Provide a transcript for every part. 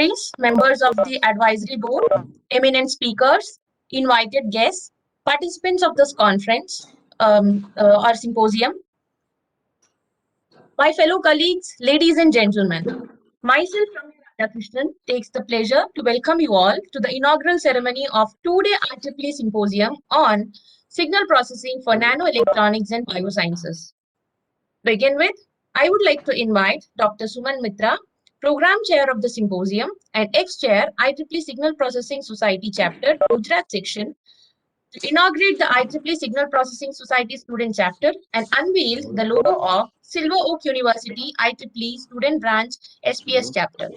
dignitaries, members of the advisory board, eminent speakers, invited guests, participants of this conference or symposium, my fellow colleagues, ladies and gentlemen, myself, Ramya Radhakrishnan, takes the pleasure to welcome you all to the inaugural ceremony of two-day IEEE Symposium on Signal Processing for Nanoelectronics and Biosciences. To begin with, I would like to invite Dr. Suman Mitra, Program Chair of the Symposium and ex-Chair, IEEE Signal Processing Society Chapter, Gujarat Section, to inaugurate the IEEE Signal Processing Society Student Chapter and unveil the logo of Silver Oak University IEEE Student Branch SPS Chapter.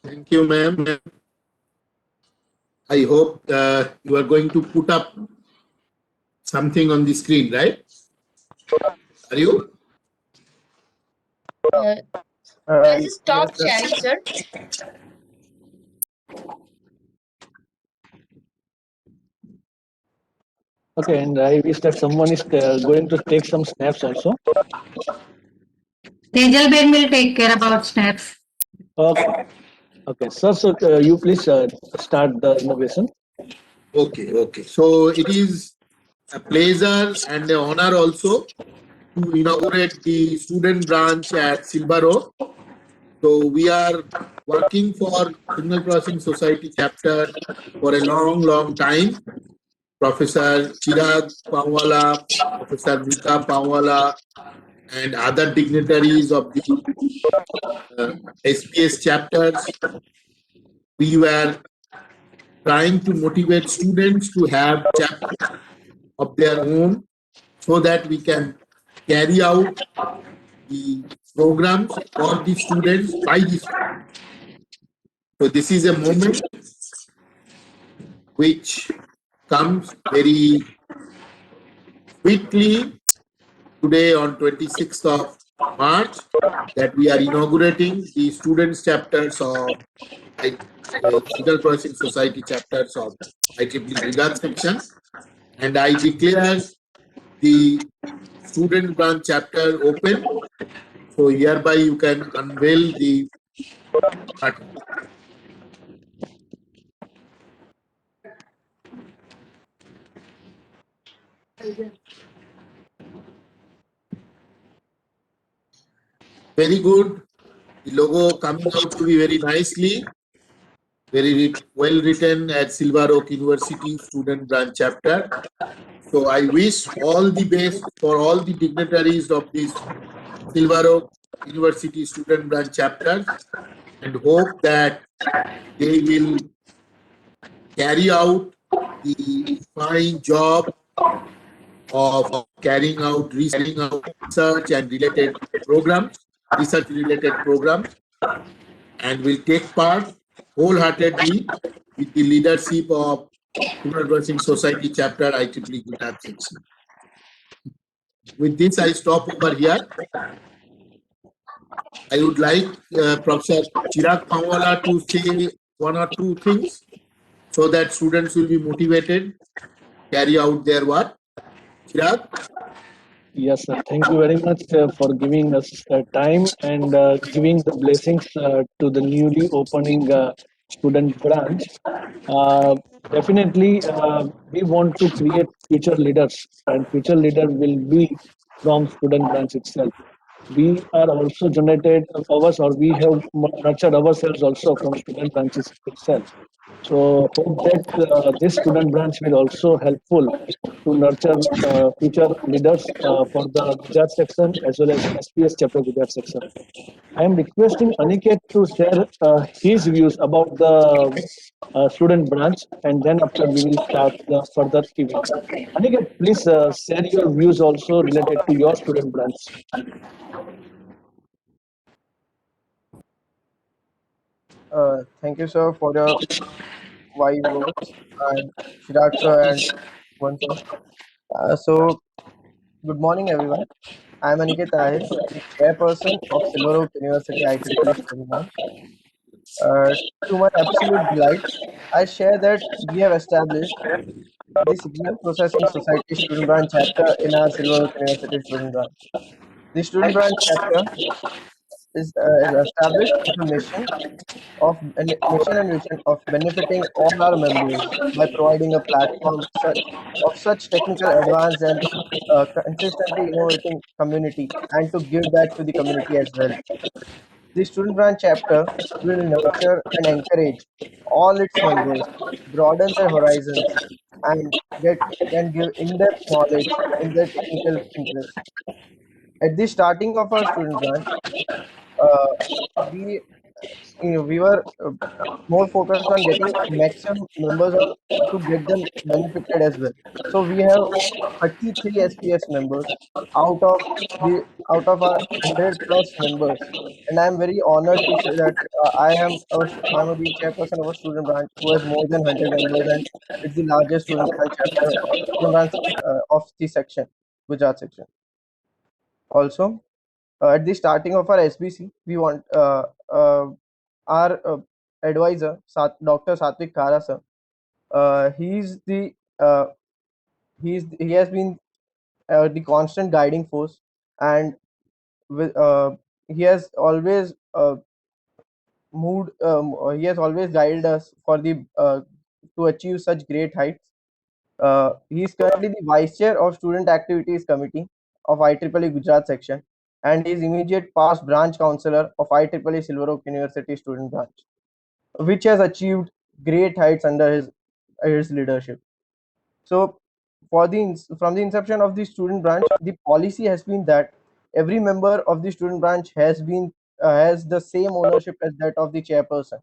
Thank you, ma'am. I hope you are going to put up something on the screen, right? Are you? I'll just stop sharing, sir. Okay, and I wish that someone is going to take some snaps also. Tejal Ben will take care about snaps. Okay. Okay, sir, so you please start the innovation. Okay. So it is a pleasure and an honor also to inaugurate the student branch at Silver Oak. So we are working for Signal Processing Society chapter for a long time. Professor Chirag Pawala, Professor Mika Pawala, and other dignitaries of the SPS chapters. We were trying to motivate students to have chapters of their own so that we can carry out the programs for the students by the students. So this is a moment which comes very quickly today on 26th of March that we are inaugurating the students chapters of Signal Processing Society chapters of IEEE Gujarat section, and I declare the student branch chapter open. So hereby you can unveil the article. Very good. The logo coming out to be very nicely, very well written at Silver Oak University Student Branch Chapter. So I wish all the best for all the dignitaries of this Silver Oak University Student Branch Chapter and hope that they will carry out the fine job of carrying out research and related programs, and will take part wholeheartedly with the leadership of Signal Processing Society chapter IEEE Gujarat section. With this, I stop over here. I would like Professor Chirag Pawala to say one or two things so that students will be motivated to carry out their work. Chirag? Yes, sir. Thank you very much for giving us time and giving the blessings to the newly opening student branch. Definitely, we want to create future leaders, and future leader will be from student branch itself. We are also generated ours, or we have nurtured ourselves also from student branches itself. So hope that this student branch will also helpful to nurture future leaders for the Gujarat section as well as SPS chapter Gujarat section. I am requesting Aniket to share his views about the student branch, and then after we will start the further event. Aniket, please share your views also related to your student branch. Thank you, sir, for your wise words, and Chirag sir and one sir. So, good morning, everyone. I am Aniket Ahir, the chairperson of Silver Oak University IEEE Student Branch. To my absolute delight, I share that we have established the Signal Processing Society Student Branch chapter in our Silver Oak University Student Branch. The student branch chapter is established with a mission and vision of benefiting all our members by providing a platform of such technical advance and consistently innovating community, and to give back to the community as well. The student branch chapter will nurture and encourage all its members, broaden their horizons, and get can give in-depth knowledge in their technical interest. At the starting of our student branch, uh, we we were more focused on getting maximum members of to get them benefited as well. So we have 33 SPS members out of the out of our 100 plus members, and I am very honored to say that I am the chairperson of a student branch who has more than 100 members, and it's the largest student branch of the section, Gujarat section. Also, at the starting of our SBC, we want our advisor, Dr. Satvik Kara sir. He's the he has been the constant guiding force, and with he has always he has always guided us for the to achieve such great heights. He is currently the vice chair of Student Activities Committee of IEEE Gujarat section, and he is immediate past branch councillor of IEEE Silver Oak University Student Branch, which has achieved great heights under his leadership. So, from the inception of the student branch, the policy has been that every member of the student branch has the same ownership as that of the chairperson.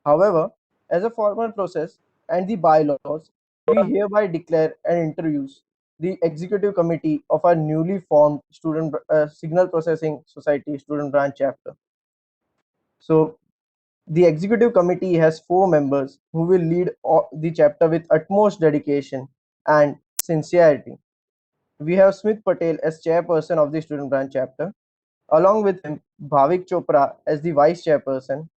However, as a formal process and the bylaws, we hereby declare and introduce the executive committee of our newly formed Signal Processing Society Student Branch chapter. So, the executive committee has 4 members who will lead the chapter with utmost dedication and sincerity. We have Smith Patel as chairperson of the student branch chapter. Along with him, Bhavik Chopra as the vice chairperson.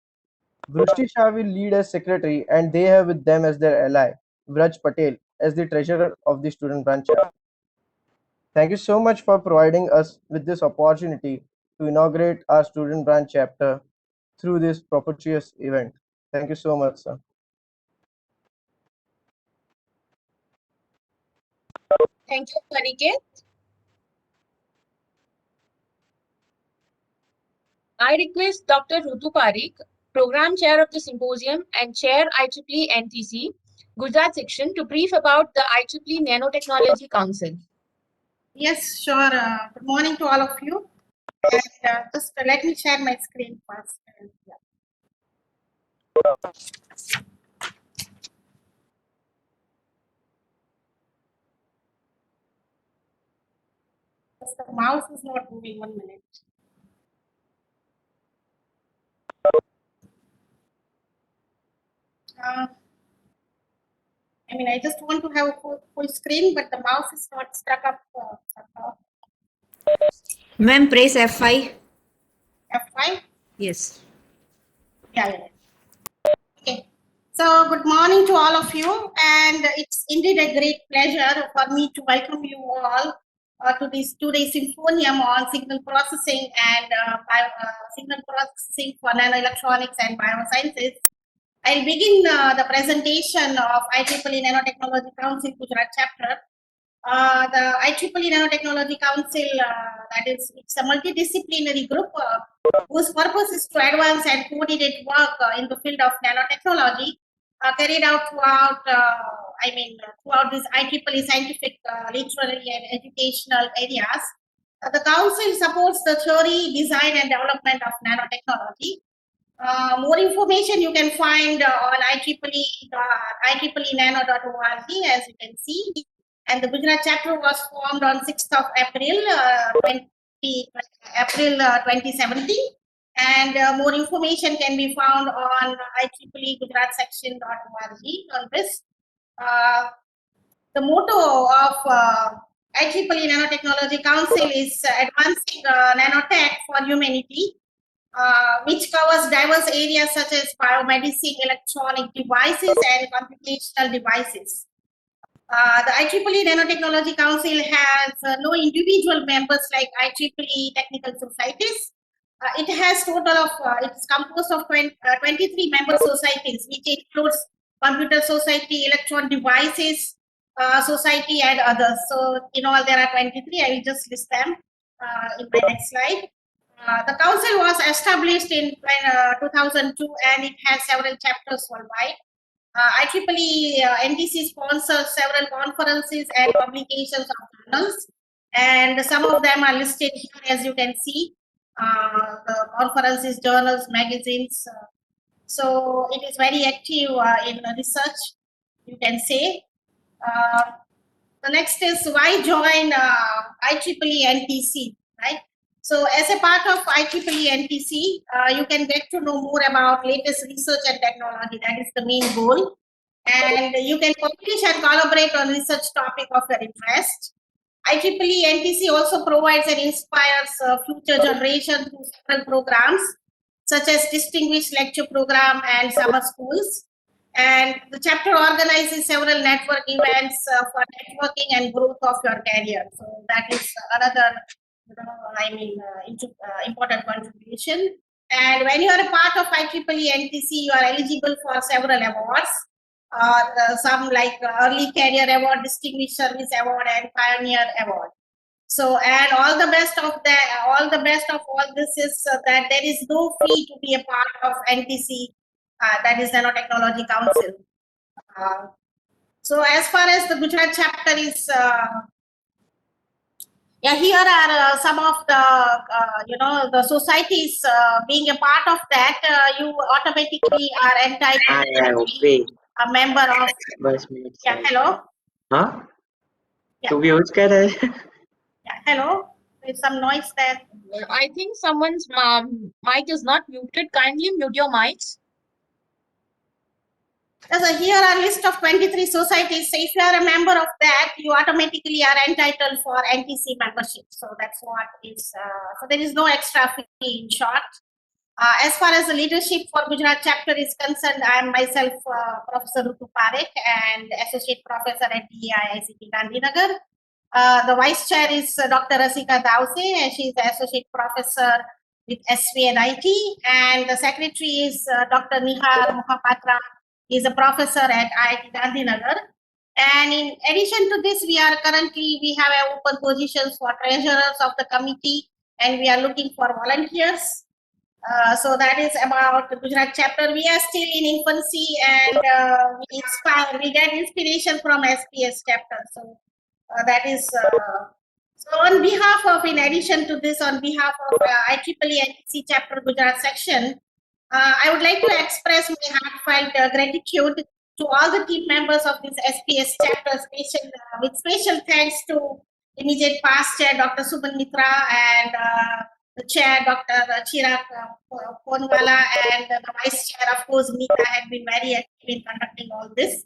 Vrishti Shah will lead as secretary, and they have with them as their ally Vraj Patel as the treasurer of the student branch chapter. Thank you so much for providing us with this opportunity to inaugurate our student branch chapter through this propitious event. Thank you so much, sir. Thank you, Aniket. I request Dr. Rutu Parikh, Program Chair of the Symposium and Chair IEEE NTC, Gujarat section, to brief about the IEEE Nanotechnology Council. Yes, sure. Good morning to all of you. And just let me share my screen first. Just the mouse is not moving. 1 minute. I just want to have a full screen, but the mouse is not stuck up. Ma'am, press F5. F5? Yes. Yeah. Okay. So, good morning to all of you, and it's indeed a great pleasure for me to welcome you all to this today's symposium on signal processing and signal processing for nanoelectronics and biosciences. I'll begin the presentation of IEEE Nanotechnology Council Gujarat chapter. The IEEE Nanotechnology Council, it's a multidisciplinary group whose purpose is to advance and coordinate work in the field of nanotechnology carried out throughout this IEEE scientific, literary, and educational areas. The council supports the theory, design, and development of nanotechnology. More information you can find on IEEE-nano.org, as you can see. And the Gujarat chapter was formed on 6th of April 2017. And more information can be found on IEEE Gujarat section.org on this. The motto of IEEE Nanotechnology Council is advancing nanotech for humanity, which covers diverse areas such as biomedicine, electronic devices, and computational devices. The IEEE Nanotechnology Council has no individual members like IEEE technical societies. It has total of, it's composed of 23 member societies, which includes Computer Society, Electron Devices Society, and others. So in all, there are 23. I will just list them in my next slide. The council was established in 2002 and it has several chapters worldwide. IEEE NTC sponsors several conferences and publications of journals, and some of them are listed here as you can see. The conferences, journals, magazines. So it is very active in research, you can say. The next is why join IEEE NTC, right? So as a part of IEEE NTC, you can get to know more about latest research and technology. That is the main goal. And you can publish and collaborate on research topic of your interest. IEEE NTC also provides and inspires future generation through several programs, such as Distinguished Lecture Program and Summer Schools. And the chapter organizes several network events for networking and growth of your career. So that is another, important contribution. And when you are a part of IEEE NTC, you are eligible for several awards. Some like Early Career Award, Distinguished Service Award, and Pioneer Award. So, and all the best of all this is that there is no fee to be a part of NTC, that is Nanotechnology Council. So, as far as the Gujarat chapter is, yeah, here are some of the the societies being a part of that. You automatically are entitled to be a member of. बस minute Yeah, hello. हाँ Yeah. तू भी use कर रहा है Yeah, hello. There's some noise there. I think someone's mic is not muted. Kindly mute your mics. So here are a list of 23 societies. So if you are a member of that, you automatically are entitled for NTC membership. So that's what is. So there is no extra fee in short. As far as the leadership for Gujarat chapter is concerned, I am myself Professor Rutu Parekh and Associate Professor at DEI ICT Gandhinagar. The Vice Chair is Dr. Rasika Dause, and she is the Associate Professor with SV and IT. And the Secretary is Dr. Nihar Mohapatra. He is a professor at IIT Gandhinagar. And in addition to this, we have open positions for treasurers of the committee, and we are looking for volunteers. So that is about the Gujarat chapter. We are still in infancy, and we get inspiration from SPS chapter. So that is so on behalf of, in addition to this, on behalf of IEEE NTC chapter Gujarat section, I would like to express my heartfelt gratitude to all the team members of this SPS chapter, with special thanks to immediate past chair Dr. Suman Mitra and the chair Dr. Chirag Ponwala, and the vice chair, of course, Meeta, had been very active in conducting all this.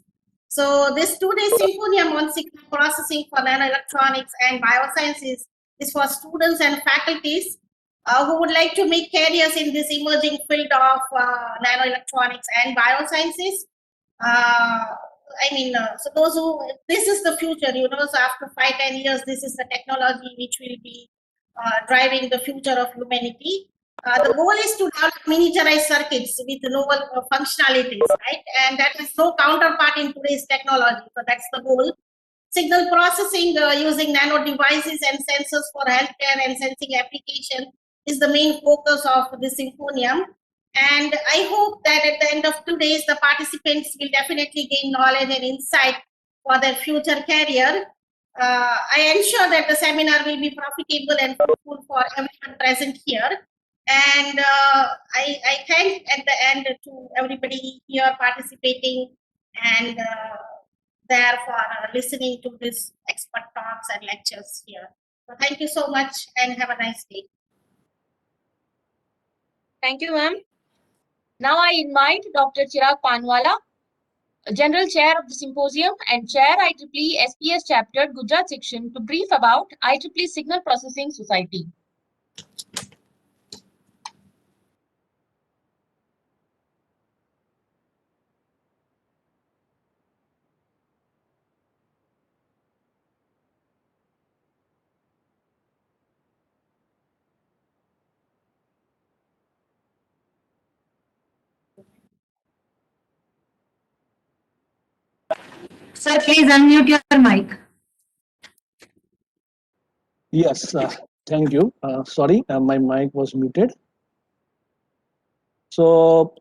So this two-day symposium on signal processing for nanoelectronics and biosciences is for students and faculties who would like to make careers in this emerging field of nanoelectronics and biosciences. So those who, this is the future, so after 5-10 years, this is the technology which will be driving the future of humanity. The goal is to develop miniaturized circuits with novel functionalities, right? And that is no counterpart in today's technology. So that's the goal. Signal processing using nano devices and sensors for healthcare and sensing application is the main focus of the symposium. And I hope that at the end of 2 days, the participants will definitely gain knowledge and insight for their future career. I ensure that the seminar will be profitable and fruitful for everyone present here. And I thank at the end to everybody here participating and there for listening to this expert talks and lectures here. So thank you so much and have a nice day. Thank you, ma'am. Now I invite Dr. Chirag Panwala, General Chair of the Symposium and Chair IEEE SPS Chapter Gujarat Section, to brief about IEEE Signal Processing Society. Sir, please unmute your mic. Yes, thank you. Sorry, my mic was muted. So,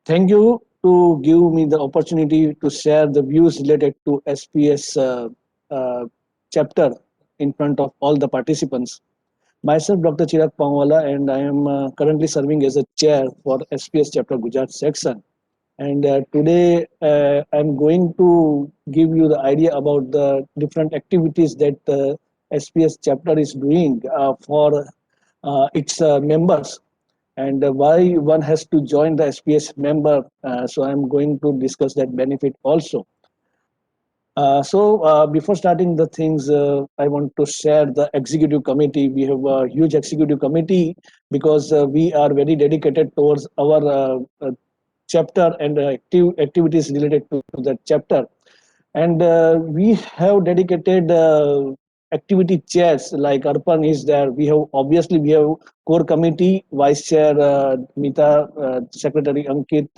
thank you to give me the opportunity to share the views related to SPS chapter in front of all the participants. Myself, Dr. Chirag Pangwala, and I am currently serving as a chair for SPS chapter Gujarat section. And today I'm going to give you the idea about the different activities that SPS chapter is doing for its members, and why one has to join the SPS member. So I'm going to discuss that benefit also. Before starting the things, I want to share the executive committee. We have a huge executive committee because we are very dedicated towards our chapter and activities related to that chapter. And we have dedicated activity chairs, like Arpan is there. We have core committee, vice chair Mita, secretary Ankit,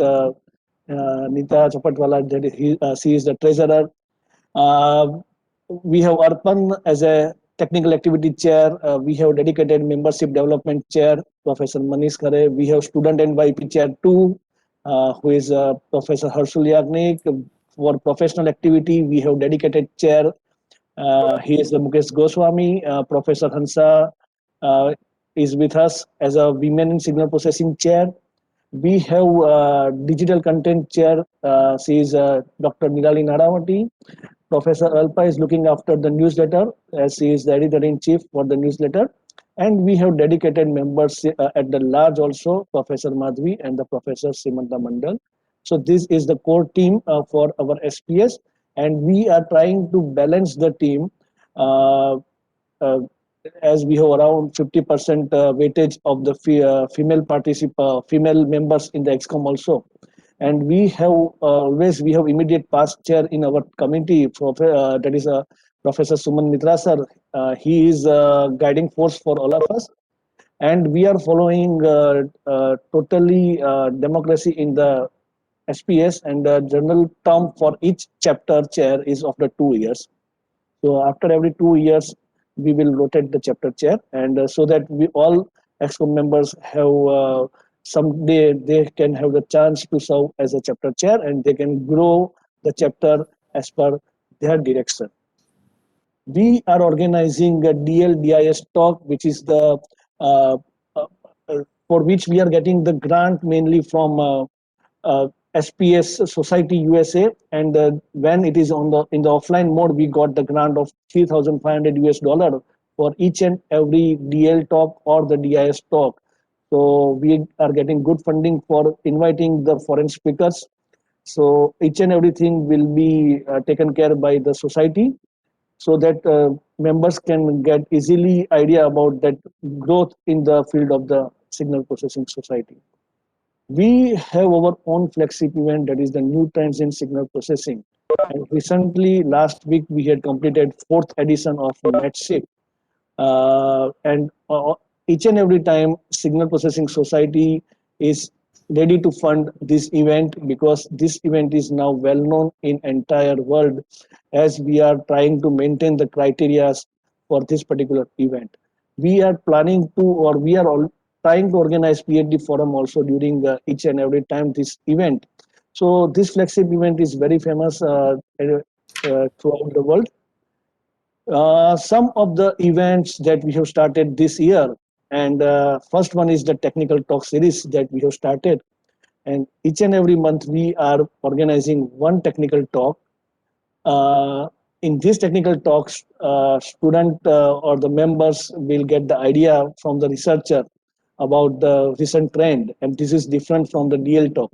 Nita Chapatwala, she is the treasurer. Uh, we have Arpan as a technical activity chair. We have dedicated membership development chair, Professor Manish Khare. We have student NYP chair 2, who is Professor Harshul Yagnik. For professional activity, we have dedicated chair. He is Mukesh Goswami. Professor Hansa is with us as a women in signal processing chair. We have digital content chair. She is Dr. Nirali Nadavati. Professor Alpa is looking after the newsletter, as he is the editor-in-chief for the newsletter. And we have dedicated members at the large also, Professor Madhvi and the Professor Simanta Mandal. So this is the core team for our SPS, and we are trying to balance the team uh, uh, as we have around 50% weightage of the female members in the EXCOM also. And we have always we have immediate past chair in our committee, that is Professor Suman Mitra sir. He is a guiding force for all of us, and we are following totally democracy in the SPS, and the general term for each chapter chair is of the 2 years. So after every 2 years, we will rotate the chapter chair, and so that we all EXCOM members have someday they can have the chance to serve as a chapter chair, and they can grow the chapter as per their direction. We are organizing a DLDIS talk, which is the uh, uh, for which we are getting the grant mainly from SPS Society USA, and when it is on the in the offline mode, we got the grant of $3,500 for each and every DL talk or the DIS talk. So we are getting good funding for inviting the foreign speakers. So each and everything will be taken care by the society, so that members can get easily idea about that growth in the field of the signal processing society. We have our own flagship event, that is the New Trends in Signal Processing. And recently, last week, we had completed 4th edition of NetSIP. And each and every time, Signal Processing Society is ready to fund this event, because this event is now well known in entire world, as we are trying to maintain the criteria for this particular event. We are planning to, or we are all trying to organize PhD forum also during each and every time this event. So this flagship event is very famous throughout the world. Some of the events that we have started this year, and first one is the technical talk series that we have started, and each and every month we are organizing one technical talk. In these technical talks, student or the members will get the idea from the researcher about the recent trend, and this is different from the DL talk.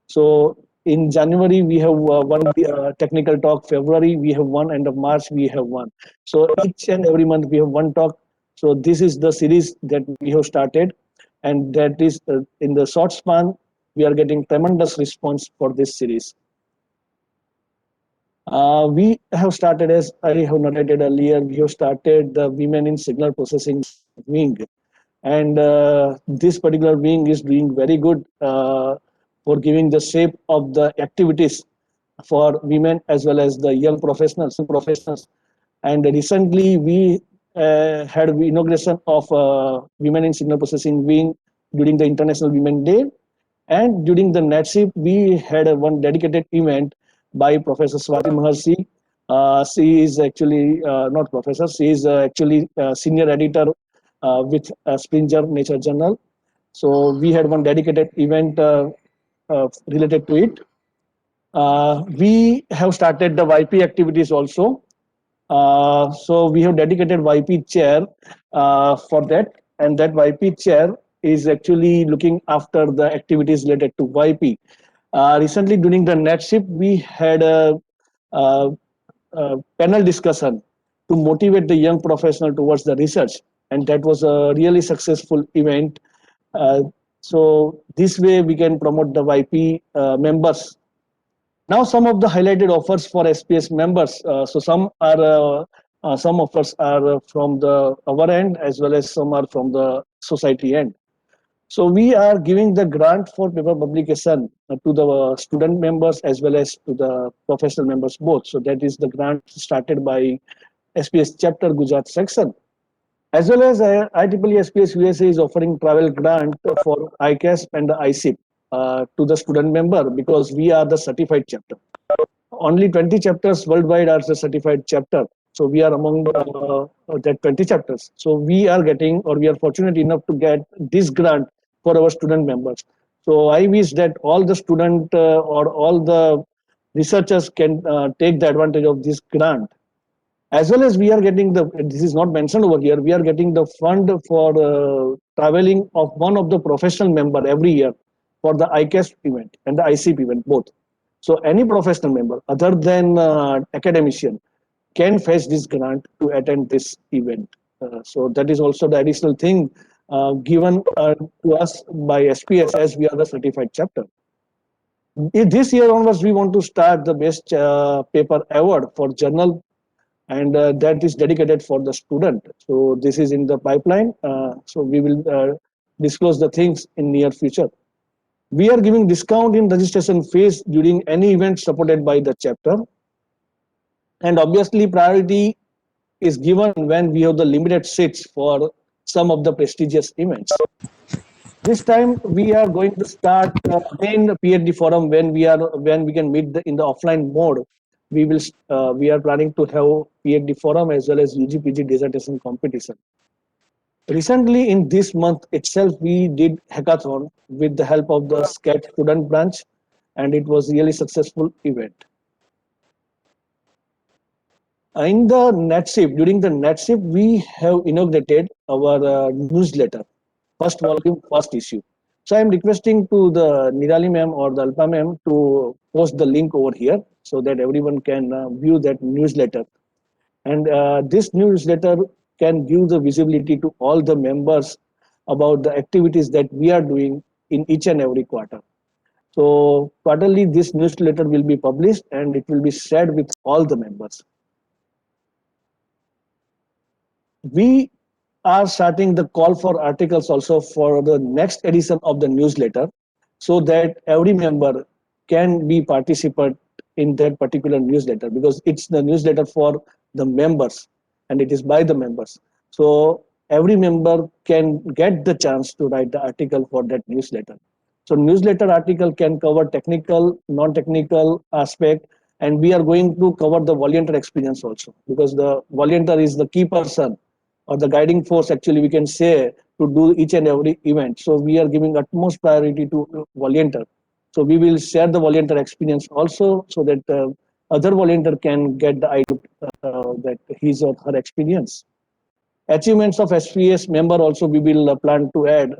So in January we have one technical talk, February we have one, end of March we have one. So each and every month we have one talk. So this is the series that we have started, and that is in the short span we are getting tremendous response for this series. We have started, as I have narrated earlier, we have started the Women in Signal Processing wing. And this particular wing is doing very good for giving the shape of the activities for women as well as the young professionals. And recently, we had inauguration of Women in Signal Processing Wing during the International Women Day. And during the NetSIP, we had one dedicated event by Professor Swati Maharshi. She is actually not professor, she is actually senior editor with Springer Nature Journal. So we had one dedicated event related to it. We have started the YP activities also. So we have dedicated YP chair for that, and that YP chair is actually looking after the activities related to YP. Recently, during the NetSIP, we had a panel discussion to motivate the young professional towards the research, and that was a really successful event. So this way we can promote the YP members. Now some of the highlighted offers for SPS members. So some offers are from the our end as well as some are from the society end. So we are giving the grant for paper publication to the student members as well as to the professional members both. So that is the grant started by SPS chapter Gujarat section. As well as IEEE SPS USA is offering travel grant for ICASP and the ICIP to the student member because we are the certified chapter. Only 20 chapters worldwide are the certified chapter. So we are among that 20 chapters. So we are getting, or we are fortunate enough to get this grant for our student members. So I wish that all the student or all the researchers can take the advantage of this grant. As well as we are getting this is not mentioned over here, we are getting the fund for traveling of one of the professional member every year for the ICASP event and the ICP event both. So any professional member other than academician can fetch this grant to attend this event. So that is also the additional thing given to us by SPS as we are the certified chapter. This year onwards, we want to start the best paper award for journal, and that is dedicated for the student. So this is in the pipeline. So we will disclose the things in near future. We are giving discount in registration fees during any event supported by the chapter. And obviously priority is given when we have the limited seats for some of the prestigious events. This time we are going to start main PhD forum when we can meet in the offline mode. We are planning to have PhD forum as well as UG/PG dissertation competition. Recently, in this month itself, we did hackathon with the help of the SCAT student branch, and it was really successful event. In the NetSIP, during the NetSIP, we have inaugurated our newsletter, first volume, first issue. So I'm requesting to the Nirali ma'am or the Alpa ma'am to post the link over here so that everyone can view that newsletter. And this newsletter can give the visibility to all the members about the activities that we are doing in each and every quarter. So quarterly, this newsletter will be published and it will be shared with all the members. We are starting the call for articles also for the next edition of the newsletter so that every member can be participant in that particular newsletter because it's the newsletter for the members and it is by the members. So every member can get the chance to write the article for that newsletter. So newsletter article can cover technical, non-technical aspect, and we are going to cover the volunteer experience also because the volunteer is the key person or the guiding force, actually, we can say, to do each and every event. So we are giving utmost priority to volunteer. So we will share the volunteer experience also so that other volunteer can get the idea that his or her experience. Achievements of SPS member also we will plan to add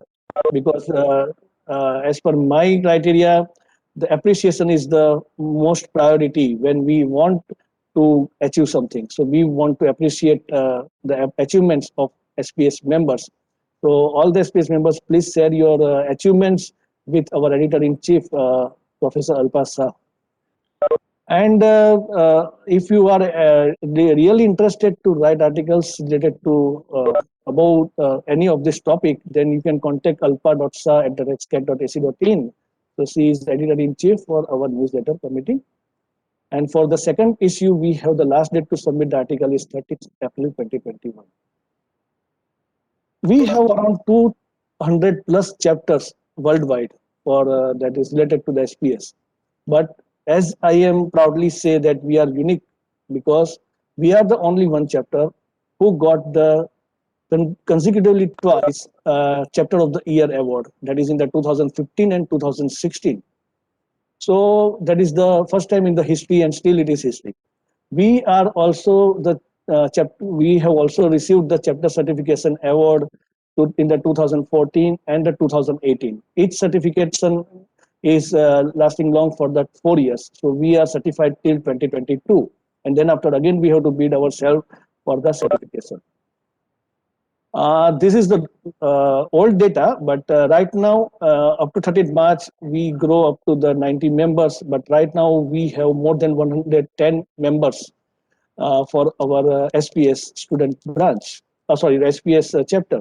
because as per my criteria, the appreciation is the most priority when we want to achieve something. So we want to appreciate the achievements of SPS members. So all the SPS members, please share your achievements with our editor-in-chief, Professor Alpa Shah. And if you are really interested to write articles related to about any of this topic, then you can contact alpa.shah@scat.ac.in. So she is the editor-in-chief for our newsletter committee. And for the second issue, we have the last date to submit the article is 30th April 2021. We have around 200 plus chapters worldwide for that is related to the SPS. But as I am proudly say that we are unique because we are the only one chapter who got the consecutively twice chapter of the year award, that is in the 2015 and 2016. So that is the first time in the history, and still it is history. We are also the chapter. We have also received the chapter certification award in the 2014 and the 2018. Each certification is lasting long for that 4 years. So we are certified till 2022, and then after again we have to bid ourselves for the certification. This is the old data, but right now, up to 30th March, we grow up to the 90 members. But right now, we have more than 110 members for our SPS student branch. Sorry, SPS chapter.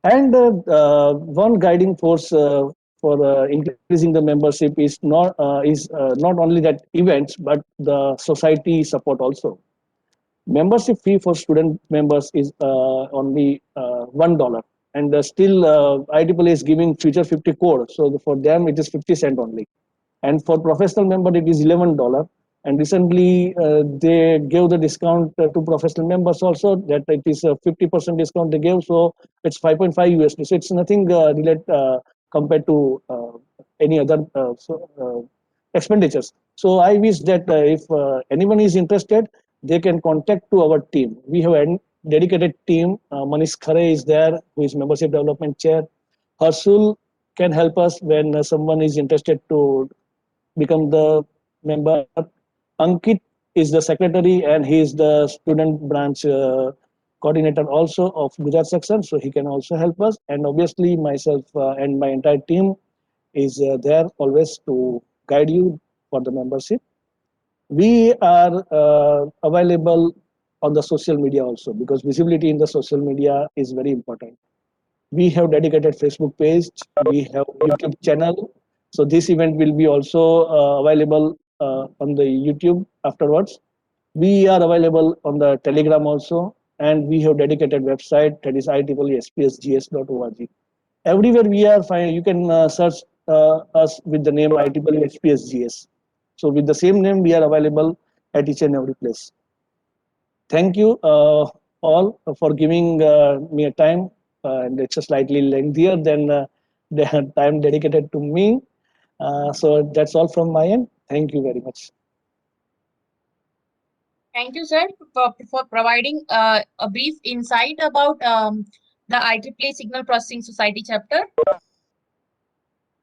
And one guiding force for increasing the membership is not only that events, but the society support also. Membership fee for student members is only $1, and still IEEE is giving Future 50 code, so for them it is 50 cents only. And for professional member it is $11. And recently they gave the discount to professional members also, that it is a 50% discount they gave, so it's 5.5 USD. So it's nothing related compared to any other expenditures. So I wish that if anyone is interested, they can contact to our team. We have a dedicated team. Manish Khare is there, who is membership development chair. Harsul can help us when someone is interested to become the member. Ankit is the secretary, and he is the student branch coordinator also of Gujarat section, so he can also help us. And obviously myself and my entire team is there always to guide you for the membership. We are available on the social media also, because visibility in the social media is very important. We have dedicated Facebook page, we have YouTube channel. So this event will be also available on the YouTube afterwards. We are available on the Telegram also, and we have dedicated website, that is IEEE-SPSGS.org. Everywhere we are fine. You can search us with the name IEEE-SPSGS. So with the same name, we are available at each and every place. Thank you all for giving me a time, and it's a slightly lengthier than the time dedicated to me. So that's all from my end. Thank you very much. Thank you, sir, for providing a brief insight about the IEEE Signal Processing Society chapter.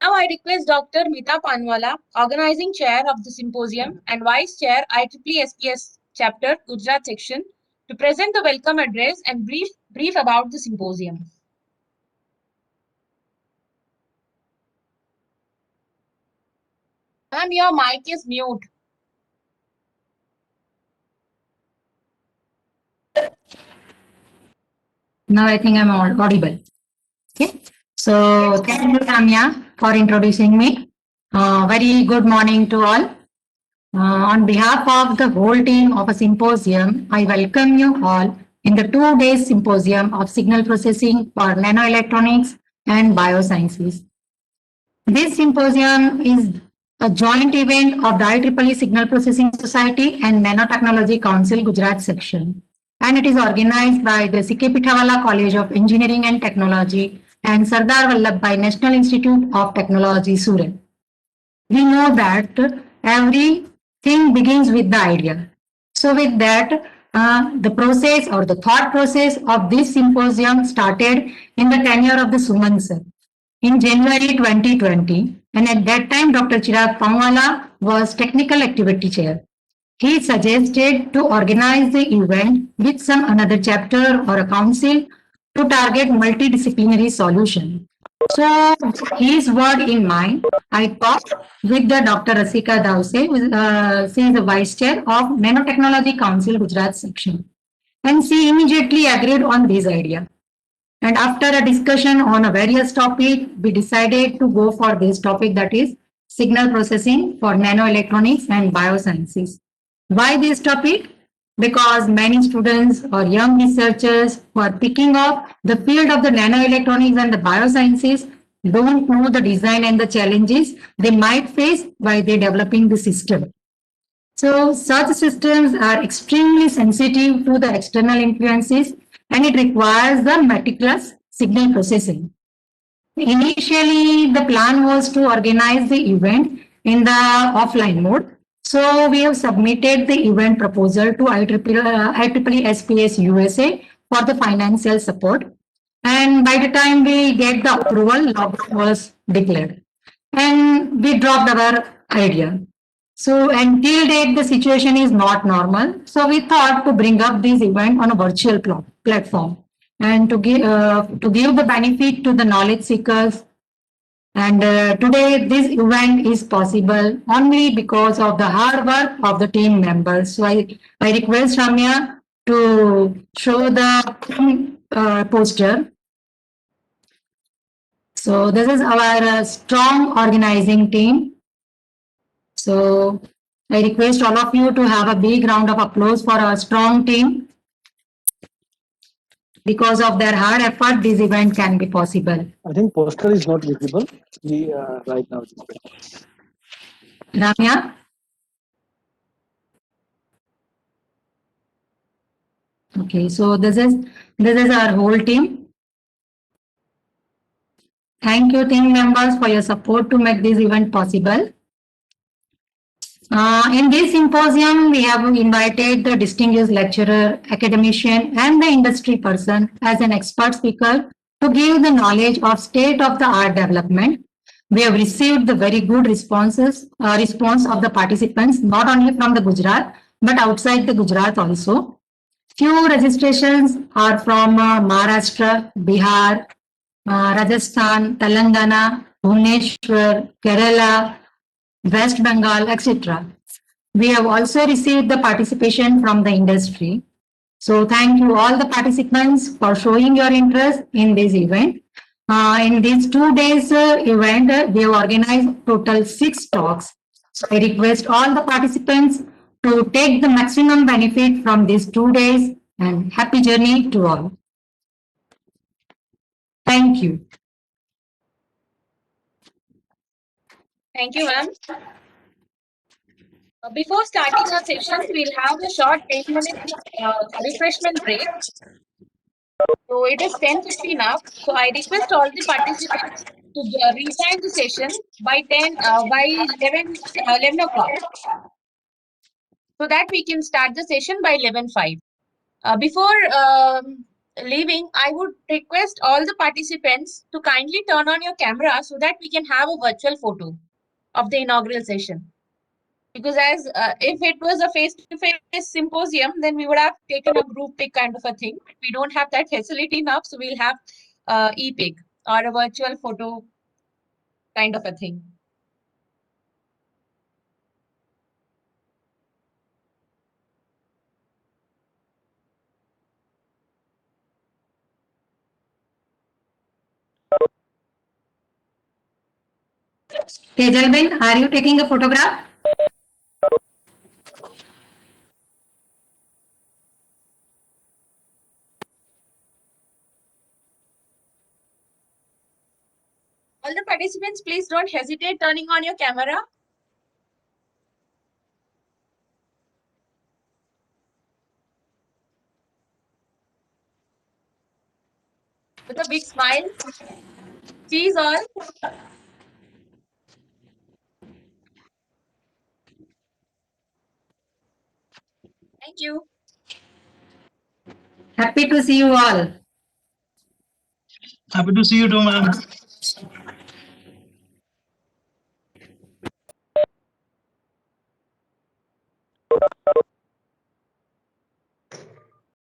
Now I request Dr. Mita Panwala, Organizing Chair of the Symposium and Vice Chair, IEEE SPS Chapter, Gujarat Section, to present the welcome address and brief about the symposium. Ma'am, your mic is mute. Now I think I'm audible. Okay. So thank you, Tamia, for introducing me. Very good morning to all. On behalf of the whole team of a symposium, I welcome you all in the 2-day symposium of signal processing for nanoelectronics and biosciences. This symposium is a joint event of the IEEE Signal Processing Society and Nanotechnology Council Gujarat section, and it is organized by the C.K. Pithawala College of Engineering and Technology and Sardar Vallabhbhai National Institute of Technology, Surat. We know that everything begins with the idea. So with that, the process or the thought process of this symposium started in the tenure of the Suman sir in January 2020. And at that time, Dr. Chirag Panwala was Technical Activity Chair. He suggested to organize the event with some another chapter or a council to target multidisciplinary solution. So, his word in mind, I talked with the Dr. Rasika Dause, she is the Vice Chair of Nanotechnology Council Gujarat section. And she immediately agreed on this idea. And after a discussion on a various topic, we decided to go for this topic, that is signal processing for nanoelectronics and biosciences. Why this topic? Because many students or young researchers who are picking up the field of the nanoelectronics and the biosciences don't know the design and the challenges they might face while they're developing the system. So such systems are extremely sensitive to the external influences and it requires the meticulous signal processing. Initially, the plan was to organize the event in the offline mode. So we have submitted the event proposal to IEEE SPS USA for the financial support. And by the time we get the approval, lockdown was declared. And we dropped our idea. So until date, the situation is not normal. So we thought to bring up this event on a virtual platform and to give the benefit to the knowledge seekers. And today, this event is possible only because of the hard work of the team members. So I request Ramya to show the poster. So this is our strong organizing team. So I request all of you to have a big round of applause for our strong team. Because of their hard effort, this event can be possible. I think poster is not visible. We right now. Ramya? Okay, so this is our whole team. Thank you, team members, for your support to make this event possible. In this symposium, we have invited the distinguished lecturer, academician, and the industry person as an expert speaker to give the knowledge of state-of-the-art development. We have received the very good response of the participants, not only from the Gujarat, but outside the Gujarat also. Few registrations are from Maharashtra, Bihar, Rajasthan, Telangana, Bhubaneswar, Kerala, West Bengal, etc. We have also received the participation from the industry. So thank you all the participants for showing your interest in this event. In these 2 days event, we have organized total 6 talks. So I request all the participants to take the maximum benefit from these 2 days and happy journey to all. Thank you. Thank you, ma'am. Before starting our session, we'll have a short 10-minute refreshment break. So it is 10:50 now. So I request all the participants to rejoin the session by 11 o'clock, so that we can start the session by 11:05. Before leaving, I would request all the participants to kindly turn on your camera so that we can have a virtual photo of the inaugural session. Because as if it was a face-to-face symposium, then we would have taken a group pic kind of a thing. We don't have that facility now, so we'll have e-pic or a virtual photo kind of a thing. Tejalben, are you taking a photograph? All the participants, please don't hesitate turning on your camera. With a big smile. Cheese all. Thank you. Happy to see you all. Happy to see you too, ma'am.